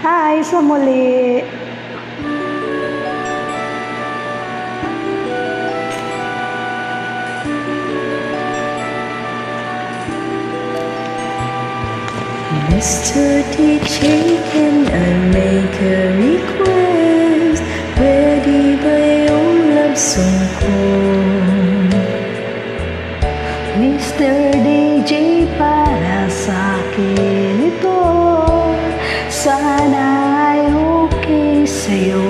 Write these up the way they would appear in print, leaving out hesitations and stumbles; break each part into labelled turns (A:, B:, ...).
A: Hi sa muli.
B: Mr. DJ, can I make a request? Pwede ba yung love song ko?
A: Mr. DJ, para sa akin ito. Sana ay okay sa'yo.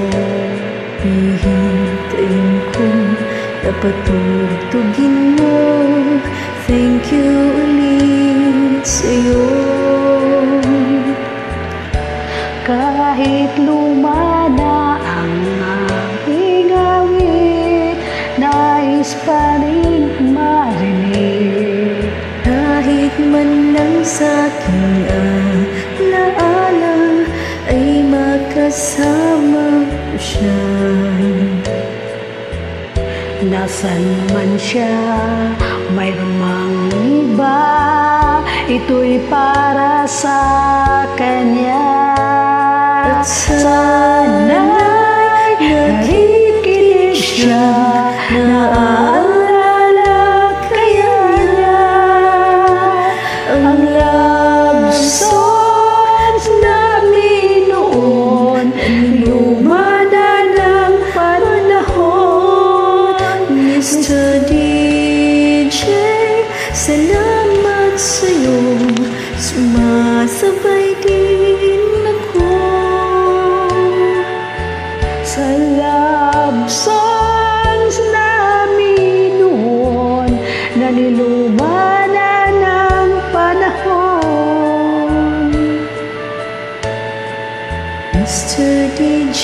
B: Hihintayin ko na patugtugin mo. Thank you ulit sa'yo.
A: Kahit luma na ang aking awit, nais pa rin marinig.
B: Kahit man lang sa'king alaala ay makasama ko siya.
A: Nasaan man siya, mayroon mang iba, ito'y para sa kanya.
B: At sana'y nakikinig siya, naaalala kaya niya ang love songs namin noon, luma na ng panahon. Mr. DJ, salamat sa'yo, sumasabay din ako
A: Sa love songs namin noon, na niluma na ng panahon.
B: Mr. DJ,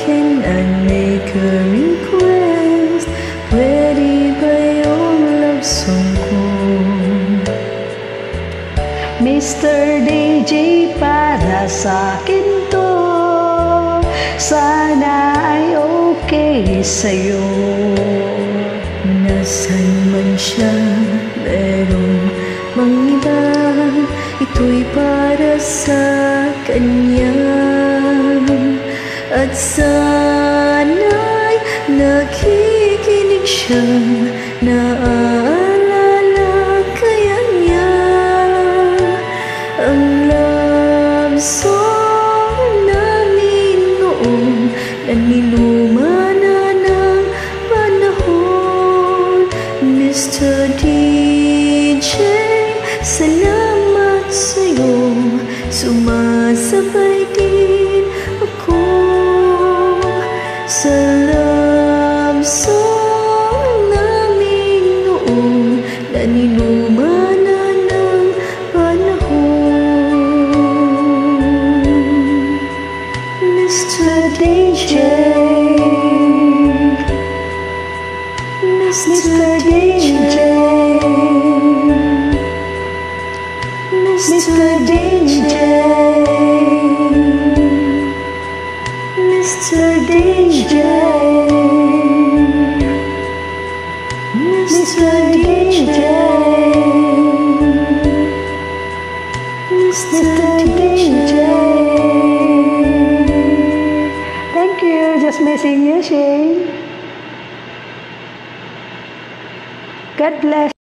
B: can I make a request? Pwede ba yung love song ko?
A: Mr. DJ, para sa akin to. Sana ay okay sa'yo.
B: Nasaan man siya, merong mang iba, ito'y para sa kanya. At sana'y nakikinig siya, naaalala kaya niya ang love song namin noon, na niluma na ng panahon. Mr. DJ, salamat sa'yo, sumasabay din ako sa love song namin noon, na niluma na ng panahon. Mr. DJ, Mr. DJ, Mr. DJ, Mr. DJ, Mr. DJ, Mr. DJ.
A: Thank you. Just missing you, Shane. God bless.